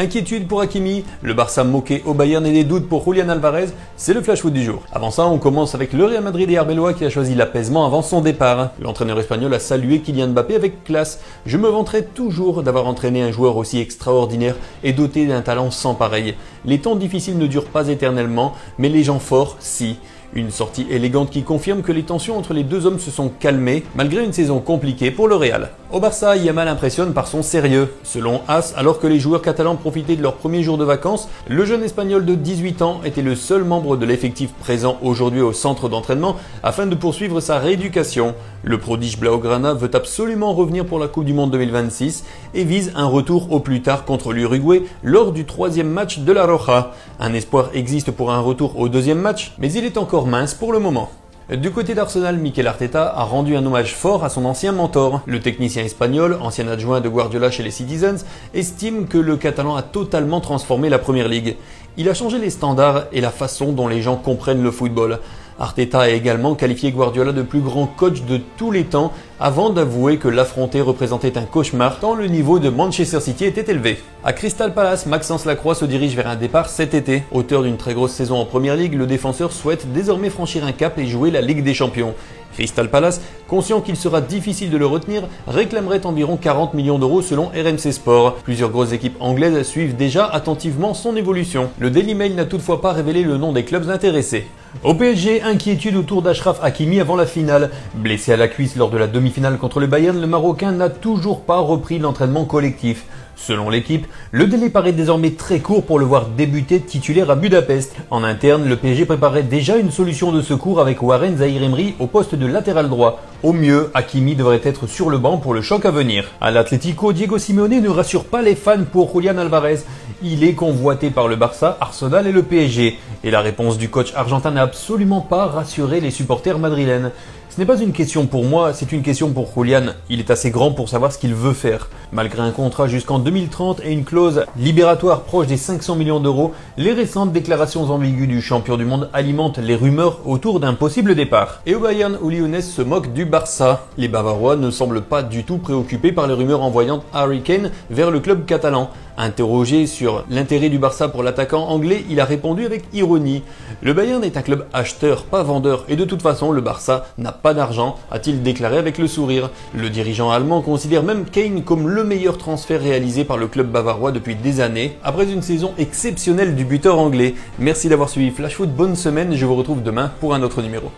Inquiétude pour Hakimi, le Barça moqué au Bayern et des doutes pour Julián Álvarez, c'est le flash foot du jour. Avant ça, on commence avec le Real Madrid et Arbeloa qui a choisi l'apaisement avant son départ. L'entraîneur espagnol a salué Kylian Mbappé avec classe. Je me vanterai toujours d'avoir entraîné un joueur aussi extraordinaire et doté d'un talent sans pareil. Les temps difficiles ne durent pas éternellement, mais les gens forts, si. Une sortie élégante qui confirme que les tensions entre les deux hommes se sont calmées, malgré une saison compliquée pour le Real. Au Barça, Yamal impressionne par son sérieux. Selon AS, alors que les joueurs catalans profitaient de leur premier jour de vacances, le jeune espagnol de 18 ans était le seul membre de l'effectif présent aujourd'hui au centre d'entraînement afin de poursuivre sa rééducation. Le prodige Blaugrana veut absolument revenir pour la Coupe du Monde 2026 et vise un retour au plus tard contre l'Uruguay lors du 3e match de la Roja. Un espoir existe pour un retour au 2e match, mais il est encore mince pour le moment. Du côté d'Arsenal, Mikel Arteta a rendu un hommage fort à son ancien mentor. Le technicien espagnol, ancien adjoint de Guardiola chez les Citizens, estime que le Catalan a totalement transformé la Premier League. Il a changé les standards et la façon dont les gens comprennent le football. Arteta a également qualifié Guardiola de plus grand coach de tous les temps avant d'avouer que l'affronter représentait un cauchemar tant le niveau de Manchester City était élevé. À Crystal Palace, Maxence Lacroix se dirige vers un départ cet été. Auteur d'une très grosse saison en Premier League, le défenseur souhaite désormais franchir un cap et jouer la Ligue des Champions. Crystal Palace, conscient qu'il sera difficile de le retenir, réclamerait environ 40 millions d'euros selon RMC Sport. Plusieurs grosses équipes anglaises suivent déjà attentivement son évolution. Le Daily Mail n'a toutefois pas révélé le nom des clubs intéressés. Au PSG, inquiétude autour d'Achraf Hakimi avant la finale. Blessé à la cuisse lors de la demi-finale contre le Bayern, le Marocain n'a toujours pas repris l'entraînement collectif. Selon l'équipe, le délai paraît désormais très court pour le voir débuter titulaire à Budapest. En interne, le PSG préparait déjà une solution de secours avec Warren Zaïre-Emery au poste de latéral droit. Au mieux, Hakimi devrait être sur le banc pour le choc à venir. À l'Atlético, Diego Simeone ne rassure pas les fans pour Julián Álvarez. Il est convoité par le Barça, Arsenal et le PSG. Et la réponse du coach argentin n'a absolument pas rassuré les supporters madrilènes. Ce n'est pas une question pour moi, c'est une question pour Julián. Il est assez grand pour savoir ce qu'il veut faire. Malgré un contrat jusqu'en 2030 et une clause libératoire proche des 500 millions d'euros, les récentes déclarations ambiguës du champion du monde alimentent les rumeurs autour d'un possible départ. Et au Bayern, Uli Hoeneß se moque du Barça. Les Bavarois ne semblent pas du tout préoccupés par les rumeurs envoyant Harry Kane vers le club catalan. Interrogé sur l'intérêt du Barça pour l'attaquant anglais, il a répondu avec ironie. Le Bayern est un club acheteur, pas vendeur, et de toute façon, le Barça n'a pas d'argent, a-t-il déclaré avec le sourire. Le dirigeant allemand considère même Kane comme le meilleur transfert réalisé par le club bavarois depuis des années, après une saison exceptionnelle du buteur anglais. Merci d'avoir suivi Flash Foot, bonne semaine, je vous retrouve demain pour un autre numéro.